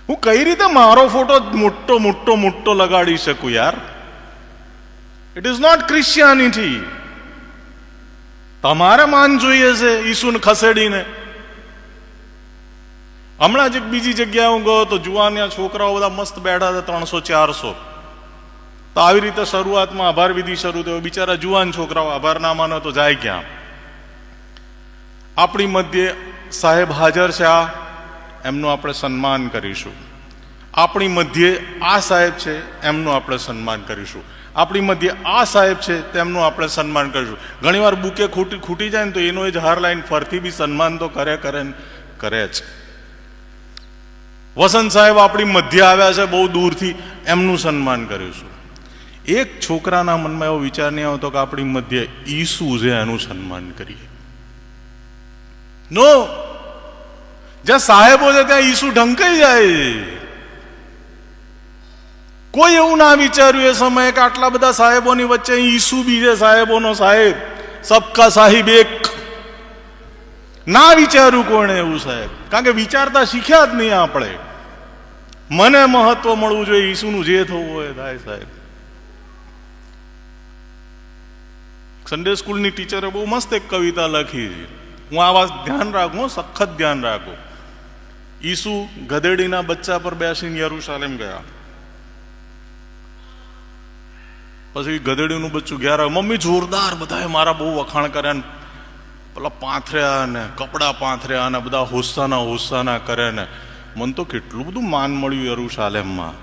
હું કઈ રીતે મારો ફોટો મોટો મોટો મોટો લગાડી શકું યાર? It is not Christianity. તમારે માન જોઈએ છે ઈસુને ખસેડીને. હમણાં જ એક બીજી જગ્યાએ હું ગયો તો જુવાનિયા છોકરાઓ બધા મસ્ત બેઠા હતા, 300-400. તો આવી રીતે શરૂઆતમાં આભાર વિધિ શરૂ થયો. બિચારા જુવાન છોકરાઓ આભાર ના માનો તો જાય ક્યાં? આપણી મધ્યે સાહેબ હાજર છે, આ એમનું આપણે સન્માન કરીશું. આપણી મધ્યે આ સાહેબ છે, એમનું આપણે સન્માન કરીશું. આપણી મધ્યે આ સાહેબ છે, તેમનું આપણે સન્માન કરીશું. ઘણીવાર બુકે ખૂટી જાય ને તો એનો જ હાર લાઈન ફરતી બી સન્માન તો કરે જ. વસંત સાહેબ આપણી મધ્ય આવ્યા છે બહુ દૂરથી, એમનું સન્માન કરીશું. એક છોકરાના મનમાં એવો વિચાર નહીં આવતો કે આપણી મધ્ય ઈસુ છે, એનું સન્માન કરીએ. નો, જ્યાં સાહેબો છે ત્યાં ઈસુ ઢંકાઈ જાય. કોઈ એવું ના વિચાર્યું એ સમયે કે આટલા બધા સાહેબોની વચ્ચે ઈસુ બી છે, સાહેબોનો સાહેબ, સબકા સાહિબ એક. ના વિચાર્યું કોણે એવું સાહેબ, કારણ કે વિચારતા શીખ્યા જ નહીં આપણે. મને મહત્વ મળવું જોઈએ, ઈસુનું જે થવું હોય થાય સાહેબ. સન્ડે સ્કૂલની ટીચરે બહુ મસ્ત એક કવિતા લખી છે, હું આ વાત ધ્યાન રાખું, સખત ધ્યાન રાખું. ઈસુ ગધેડીના બચ્ચા પર બેસીને યરુશાલેમ ગયા. પછી ગધેડીનું બચ્ચું ઘેર આવ્યું, મમ્મી જોરદાર, બધાએ મારા બહુ વખાણ કર્યા, પેલા પાથર્યા ને કપડા પાથર્યા ને બધા હોસ્સાના કરે ને મને તો કેટલું બધું માન મળ્યું યરુશાલેમમાં.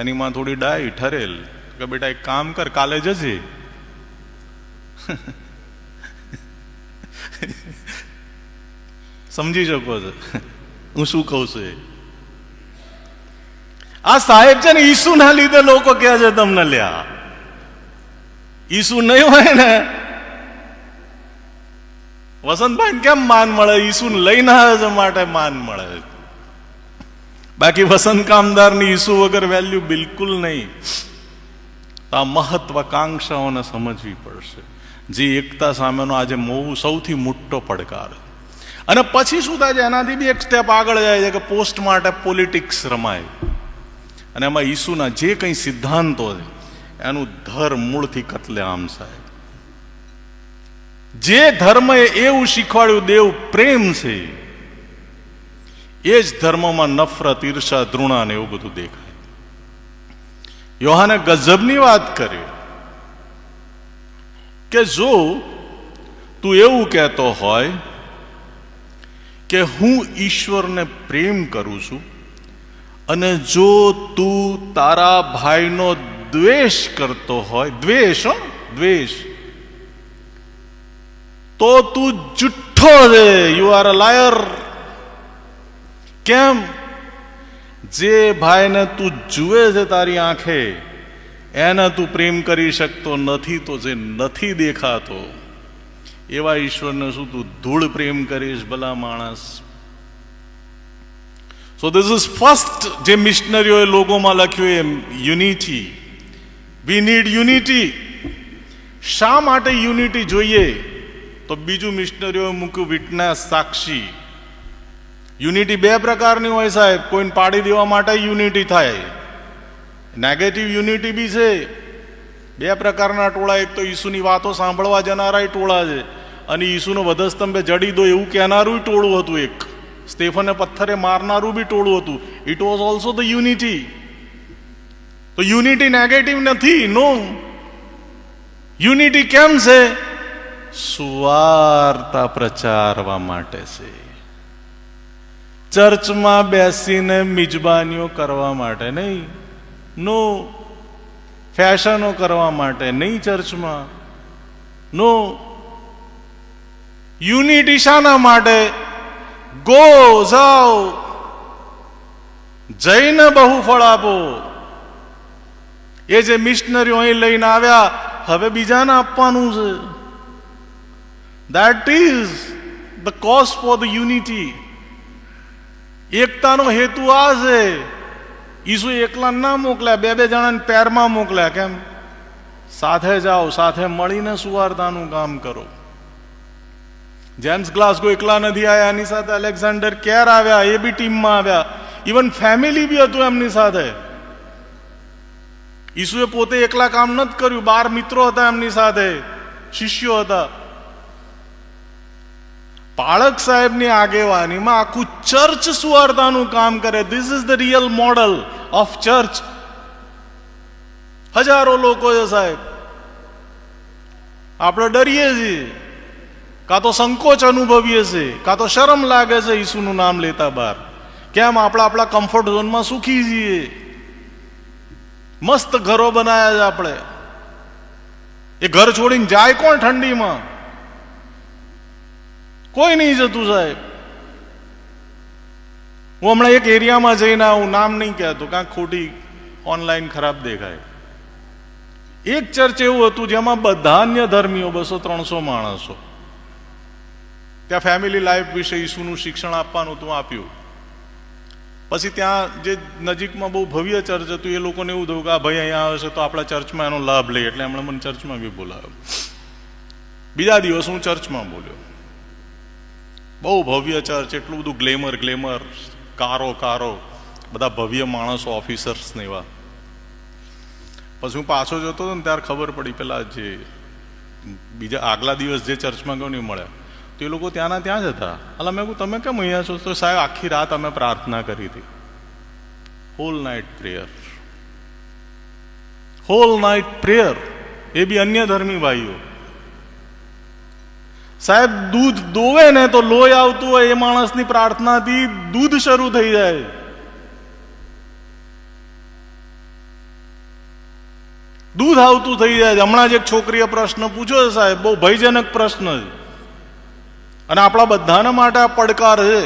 એની માં થોડી ડાઈ ઠરેલ કે બેટા એક કામ કર, કાલે જજે. સમજી શકો છો હું શું કહું છું? આ સાહેબ છે ને, ઈસુ ના લીધે લોકો કહે છે તમને લ્યા. ઈસુ નહીં હોય ને, વસંતભાઈ કેમ માન મળે? ઈસુ લઈને આવે છે માટે માન મળે. બાકી વસંત કામદારની ઈસુ વગર વેલ્યુ બિલકુલ નહીં. આ મહત્વાકાંક્ષાઓને સમજવી પડશે, જે એકતા સામેનો આજે સૌથી મોટો પડકાર. અને પછી શું થાય છે, એનાથી બી એક સ્ટેપ આગળ જાય છે કે પોસ્ટ માટે પોલિટિક્સ રમાય. અને એમાં ઈસુના જે કંઈ સિદ્ધાંતો છે એનું ધર્મ મૂળથી કતલેઆમ સાહેબ. જે ધર્મએ એવું શીખવાડ્યું દેવ પ્રેમ છે, એ જ ધર્મમાં નફરત, ઈર્ષા, ધૃણા ને એવું બધું દેખાય. યોહાને ગજબની વાત કરી કે જો તું એવું કહેતો હોય કે હું ઈશ્વરને પ્રેમ કરું છું અને જો તું તારા ભાઈનો દ્વેષ કરતો હોય, દ્વેષ, તો તું જુઠ્ઠો છે, યુ આર અ લાયર. કેમ? જે ભાઈને તું જુએ છે તારી આંખે, એને તું પ્રેમ કરી શકતો નથી, તો જે નથી દેખાતો એવા ઈશ્વરને શું તું ધૂળ પ્રેમ કરીશ? ભલા માણસ. સો ધીસ ઇઝ ફર્સ્ટ જે મિશનરીઓએ લોકોમાં લખ્યું એ યુનિટી. We need unity. શા માટે યુનિટી જોઈએ? તો બીજું મિશનરીઓએ મૂક્યું વિટનેસ, સાક્ષી. યુનિટી બે પ્રકારની હોય સાહેબ. કોઈને પાડી દેવા માટે યુનિટી થાય, નેગેટિવ યુનિટી બી છે. બે પ્રકારના ટોળા, એક તો ઈસુની વાતો સાંભળવા જનારા ટોળા છે, અને ઈસુનો વધસ્તંભે જડી દો એવું કહેનારું ટોળું હતું. એક સ્ટેફનને પથ્થરે મારનારું બી ટોળું હતું. It was also the unity. તો યુનિટી નેગેટિવ નથી, નો. યુનિટી કેમ છે? સુવાર્તા પ્રચારવા માટે છે. ચર્ચમાં બેસીને મિજબાનીઓ કરવા માટે નહીં, નો. ફેશનો કરવા માટે નહીં ચર્ચમાં, નો. યુનિટી શાના માટે? ગો, જાઓ, જઈને બહુ ફળ આપો. એ જે મિશનરીઓ અહીં લઈને આવ્યા, હવે બીજાને આપવાનું છે. That is the cause for the unity. એકતાનો હેતુ આ છે. ઈસુ એકલા ના મોકલ્યા, બે જણાને પેરમાં મોકલ્યા. કેમ? સાથે જાઓ, સાથે મળીને સુવાર્તાનું કામ કરો. જેમ્સ ગ્લાસગો એકલા નથી આવ્યા, એની સાથે અલેક્ઝાન્ડર કેર આવ્યા, એ બી ટીમમાં આવ્યા. ઇવન ફેમિલી બી હતું એમની સાથે. ઈસુએ પોતે એકલા કામ નથી કર્યું, 12 મિત્રો હતા એમની સાથે, શિષ્યો હતા. પાળક સાહેબની આગેવાનીમાં આખું ચર્ચ સુવાર્તાનું કામ કરે. This is the real model of church. હજારો લોકો છે સાહેબ. આપણે ડરીએ છીએ, કાં તો સંકોચ અનુભવીએ છીએ, કાં તો શરમ લાગે છે ઈસુનું નામ લેતા બહાર. કેમ આપણા કમ્ફર્ટ ઝોનમાં સુખી છીએ, મસ્ત ઘરો બનાવ્યા છે આપણે. એ ઘર છોડીને જાય કોણ ઠંડીમાં? કોઈ નહીં જતું સાહેબ. હું હમણાં એક એરિયામાં જઈને હું નામ નહીં કહેતો, કાંક ખોટી ઓનલાઈન ખરાબ દેખાય. એક ચર્ચ એવું હતું જેમાં બધા અન્ય ધર્મીઓ 200-300 માણસો. ત્યાં ફેમિલી લાઈફ વિશે ઈસુનું શિક્ષણ આપવાનું હતું, આપ્યું. પછી ત્યાં જે નજીકમાં બહુ ભવ્ય ચર્ચ હતું એ લોકોને એવું થયું કે આ ભાઈ અહીંયા આવે છે તો આપણા ચર્ચમાં એનો લાભ લઈએ, એટલે એમણે મને ચર્ચમાં બી બોલાવ્યો. બીજા દિવસ હું ચર્ચમાં બોલ્યો. બહુ ભવ્ય ચર્ચ, એટલું બધું ગ્લેમર, કારો, બધા ભવ્ય માણસો, ઓફિસર્સ ને એવા. પછી હું પાછો જતો હતો ને ત્યારે ખબર પડી, પેલા જે બીજા આગલા દિવસ જે ચર્ચમાં ગયો નહીં મળ્યા, તો એ લોકો ત્યાંના ત્યાં જ હતા. એટલે મેં કહું તમે કેમ અહીંયા છો? તો સાહેબ આખી રાત અમે પ્રાર્થના કરી હતી, હોલ નાઇટ પ્રેયર. એ બી અન્ય ધર્મી ભાઈઓ. સાહેબ દૂધ દોવે ને તો લોહી આવતું હોય, એ માણસની પ્રાર્થનાથી દૂધ શરૂ થઈ જાય. દૂધ આવતું થઈ જાય. હમણાં જ એક છોકરીએ પ્રશ્ન પૂછ્યો છે સાહેબ, બહુ ભયજનક પ્રશ્ન છે, અને આપણા બધાના માટે આ પડકાર છે.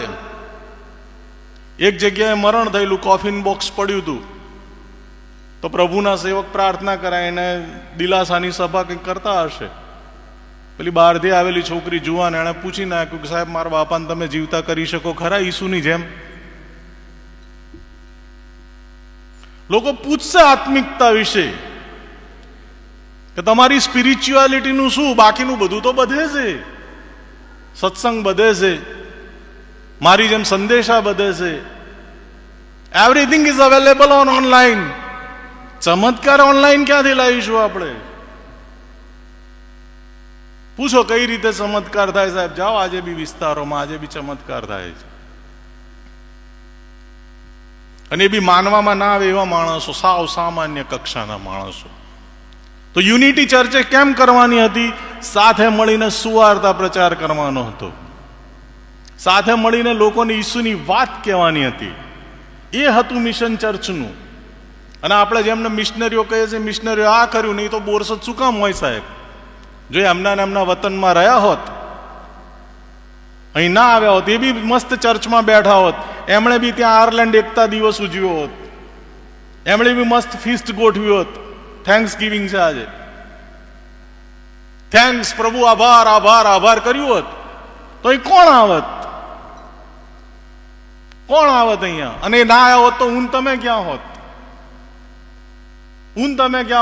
એક જગ્યાએ મરણ થયેલું, કોફિન બોક્સ પડ્યું હતું, તો પ્રભુના સેવક પ્રાર્થના કરાય એને દિલાસાની સભા કંઈક કરતા હશે. પેલી બહારથી આવેલી છોકરી જુવાન, એણે પૂછી નાખ્યું કે સાહેબ મારા બાપાને તમે જીવતા કરી શકો ખરા ઈસુની જેમ? લોકો પૂછશે આત્મિકતા વિશે કે તમારી સ્પિરિચ્યુઆલિટીનું શું? બાકીનું બધું તો બધે છે. સત્સંગ બધે છે, મારી જેમ સંદેશા બધે છે. Everything is available on online. ચમત્કાર ઓનલાઈન ક્યાંથી લાવીશું આપણે? પૂછો કઈ રીતે ચમત્કાર થાય સાહેબ? જાઓ આજે બી વિસ્તારોમાં, આજે બી ચમત્કાર થાય છે. અને એ બી માનવામાં ના આવે એવા માણસો, સાવ સામાન્ય કક્ષાના માણસો. તો યુનિટી ચર્ચે કેમ કરવાની હતી? સાથે મળીને સુવાર્તા પ્રચાર કરવાનો હતો, સાથે મળીને લોકોને ઈસુની વાત કહેવાની હતી. એ હતું મિશન ચર્ચનું. અને આપણે જેમને મિશનરીઓ કહીએ છીએ, મિશનરીઓ આ કર્યું, નહીં તો બોરસદ શું કામ હોય સાહેબ? જો એમના વતનમાં રહ્યા હોત, અહીં ના આવ્યા હોત, એ બી મસ્ત ચર્ચમાં બેઠા હોત, એમણે બી ત્યાં આયર્લેન્ડ એકતા દિવસ ઉજવ્યો હોત, એમણે બી મસ્ત ફીસ્ટ ગોઠવ્યો હોત. થેન્ક્સ ગિવિંગ છે આજે, થેન્ક્સ પ્રભુ, આભાર કર્યું હોત, તો અહીં કોણ આવત? અહીંયા? અને ના આવ્યા હોત તો હું તમે ક્યાં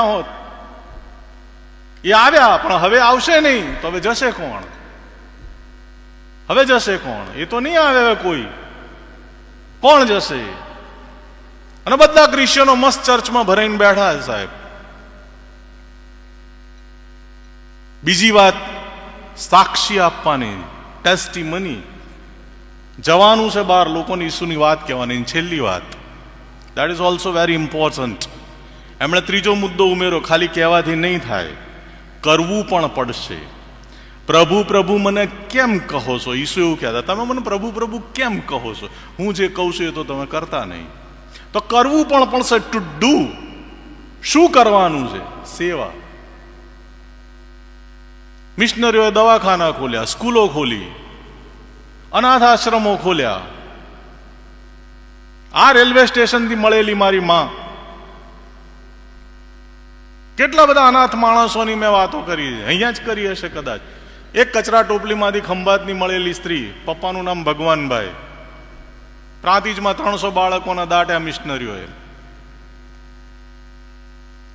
હોત? એ આવ્યા પણ હવે આવશે નહીં, તો હવે જશે કોણ? એ તો નહીં આવે હવે કોઈ. કોણ જશે? અને બધા ક્રિશ્ચિયનો મસ્ત ચર્ચમાં ભરાઈને બેઠા છે સાહેબ. બીજી વાત, સાક્ષી આપવાની, ટેસ્ટિમની. જવાનું છે બહાર, લોકોને ઈસુની વાત કહેવાની. છેલ્લી વાત, that is also very important. એમણે ત્રીજો મુદ્દો ઉમેરો, ખાલી કહેવાથી નહીં થાય, કરવું પણ પડશે. પ્રભુ મને કેમ કહો છો? ઈસુ એવું કહેતા, તમે મને પ્રભુ કેમ કહો છો? હું જે કહું છું એ તો તમે કરતા નહીં. તો કરવું પણ પડશે. To do. શું કરવાનું છે? સેવા. મિશનરીઓએ દવાખાના ખોલ્યા, સ્કૂલો ખોલી, અનાથ આશ્રમો ખોલ્યા. આ રેલવે સ્ટેશનથી મળેલી મારી માં, કેટલા બધા અનાથ માણસોની મેં વાતો કરી છે, અહીંયા જ કરી હશે કદાચ. એક કચરા ટોપલીમાંથી ખંભાતની મળેલી સ્ત્રી, પપ્પાનું નામ ભગવાનભાઈ, પ્રાંતિજમાં 300 બાળકોના દાટ્યા મિશનરીઓએ.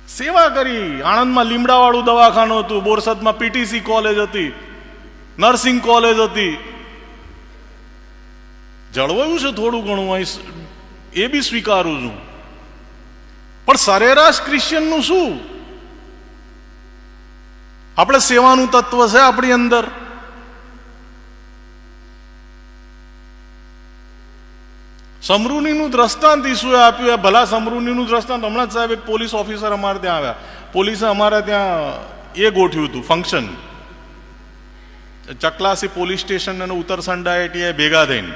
સેવા કરી. આણંદમાં લીમડાવાળું દવાખાનું હતું, બોરસદમાં પીટીસી કોલેજ હતી, નર્સિંગ કોલેજ હતી. જળવાયું છે થોડું ઘણું, એ બી સ્વીકારું છું. પણ સરેરાશ ક્રિશ્ચિયનનું શું? આપણે સેવાનું તત્વ છે આપણી અંદર. સમરૂનીનું દ્રષ્ટાંત ઈસુએ આપ્યું. ભલા સમરૂનીનું દ્રષ્ટાંત હમણાં જ સાહેબ એક પોલીસ ઓફિસર અમારે ત્યાં આવ્યા. પોલીસે અમારે ત્યાં એ ગોઠવ્યું હતું ફંક્શન. ચકલાસી પોલીસ સ્ટેશન અને ઉત્તરસંડા એટીઆઈ ભેગા થઈને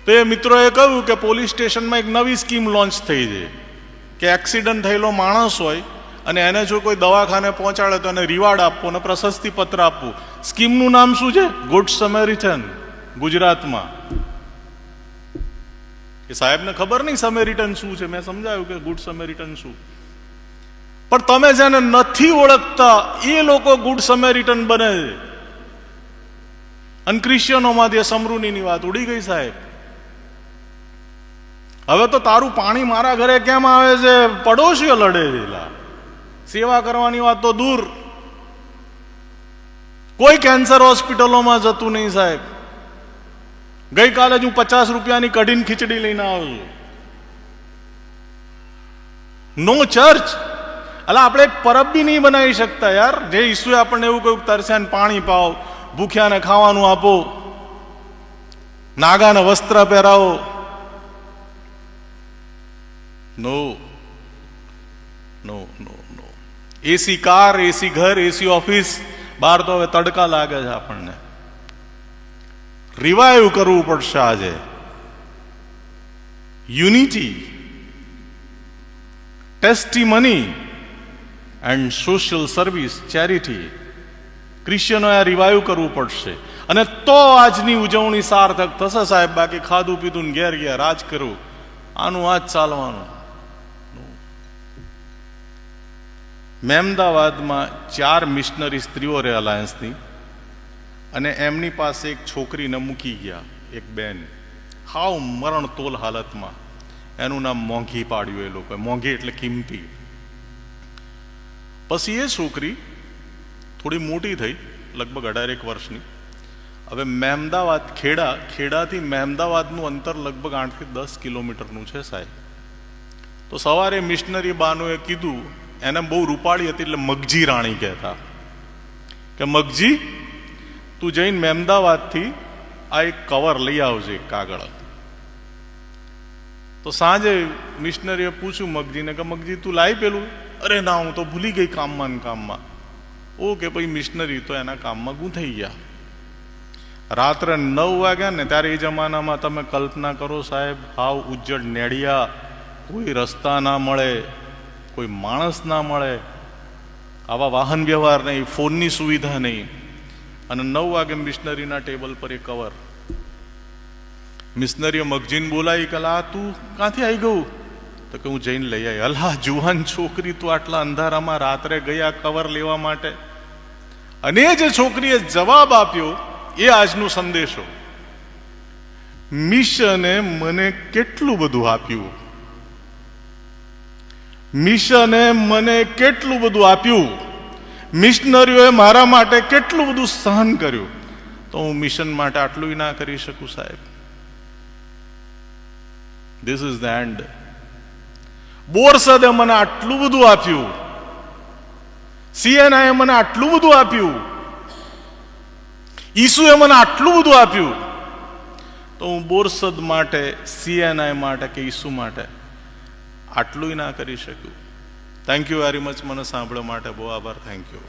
તો એ મિત્રોએ કહ્યું કે પોલીસ સ્ટેશનમાં એક નવી સ્કીમ લોન્ચ થઈ છે કે એક્સિડન્ટ થયેલો માણસ હોય અને એને જો કોઈ દવાખાને પહોંચાડે તો એને રિવાર્ડ આપવો અને પ્રશસ્તિ પત્ર આપવું. સ્કીમનું નામ શું છે? ગુડ સમેરિટન. ગુજરાતમાં કે સાહેબને ખબર નહીં સમેરિટન શું છે. મેં સમજાયું કે ગુડ સમેરિટન શું, પણ તમે જેને નથી ઓળખતા એ લોકો ગુડ સમેરિટન બને છે. અને ક્રિશ્ચિયનોમાંથી સમરૂનીની વાત ઉડી ગઈ સાહેબ. હવે તો તારું પાણી મારા ઘરે કેમ આવે છે? પડોશીઓ લડે છે. સેવા કરવાની વાત તો દૂર. કોઈ કેન્સર હોસ્પિટલોમાં જતું નહીં સાહેબ. ગઈકાલે જ હું 50 રૂપિયાની કઢીને ખીચડી લઈને આવ્યો છું. નો ચર્ચ. અલા આપણે એક પરબ બી નહીં બનાવી શકતા યાર. જે ઈસુએ આપણને એવું કહ્યું, તરસ્યાને પાણી પાઓ, ભૂખ્યાને ખાવાનું આપો, નાગાને વસ્ત્ર પહેરાવો. નો નો નો નો. એસી કાર, એસી ઘર, એસી ઓફિસ, બહાર તો હવે તડકા લાગે છે આપણને. રિવાઇવ કરવું પડશે આજે. Unity, testimony and social service, charity. ક્રિશ્ચિયનોએ આ રિવાઇવ કરવું પડશે અને તો આજની ઉજવણી સાર્થક થશે સાહેબ. બાકી ખાધું પીધું ને ઘેર ઘેર રાજ કરવું, આનું આજ ચાલવાનું. મહેમદાવાદમાં 4 મિશનરી સ્ત્રીઓ રહે અલાયન્સની, અને એમની પાસે એક છોકરીને મૂકી ગયા, એક બેન, હાવ મરણ તોલ હાલતમાં. એનું નામ મોંઘી પાડ્યું એ લોકોએ. મોંઘી એટલે કિંમતી. પછી એ છોકરી થોડી મોટી થઈ, લગભગ 18 વર્ષની. હવે મહેમદાવાદ, ખેડાથી મહેમદાવાદનું અંતર લગભગ 8 થી 10 કિલોમીટરનું છે સાહેબ. તો સવારે મિશનરી બાનુએ કીધું, એને બહુ રૂપાળી હતી એટલે મગજી રાણી કહેતા, કે મગજી તું જઈને મહેમદાવાદથી આ એક કવર લઈ આવજે, કાગળ. તો સાંજે મિશનરીએ પૂછ્યું મગજીને કે મગજી તું લાવી પેલું? અરે ના, હું તો ભૂલી ગઈ કામમાં ને કામમાં. ઓકે ભાઈ, મિશનરી તો એના કામમાં ગૂંથાઈ ગયા. રાત્રે 9 વાગ્યા ને ત્યારે એ જમાનામાં તમે કલ્પના કરો સાહેબ, હાવ ઉજ્જડ નેડિયા, કોઈ રસ્તા ના મળે, કોઈ માણસ ના મળે, આવા વાહન વ્યવહાર નહીં, ફોનની સુવિધા નહીં. અને 9 વાગે મિશનરીના ટેબલ પર એ કવર. મિશનરીએ મગજીને બોલાવી કે આ તું ક્યાંથી આવી ગયું? તો કે હું જઈને લઈ આવી. અલ્લાહ જુવાન છોકરી, તું આટલા અંધારામાં રાત્રે ગયા કવર લેવા માટે? અને જે છોકરીએ જવાબ આપ્યો એ આજનો સંદેશો. મિશને મને કેટલું બધું આપ્યું, મિશને મને કેટલું બધું આપ્યું, મિશનરીઓએ મારા માટે કેટલું બધું સહન કર્યું, તો હું મિશન માટે આટલું ના કરી શકું સાહેબ? This is the end. બોરસદે મને આટલું બધું આપ્યું, સીએનઆઈએ મને આટલું બધું આપ્યું, ઈસુએ મને આટલું બધું આપ્યું, તો હું બોરસદ માટે, સીએનઆઈ માટે કે ઈસુ માટે આટલું ના કરી શક્યું. Thank you very much. મને સાંભળવા માટે બહુ આભાર. Thank you.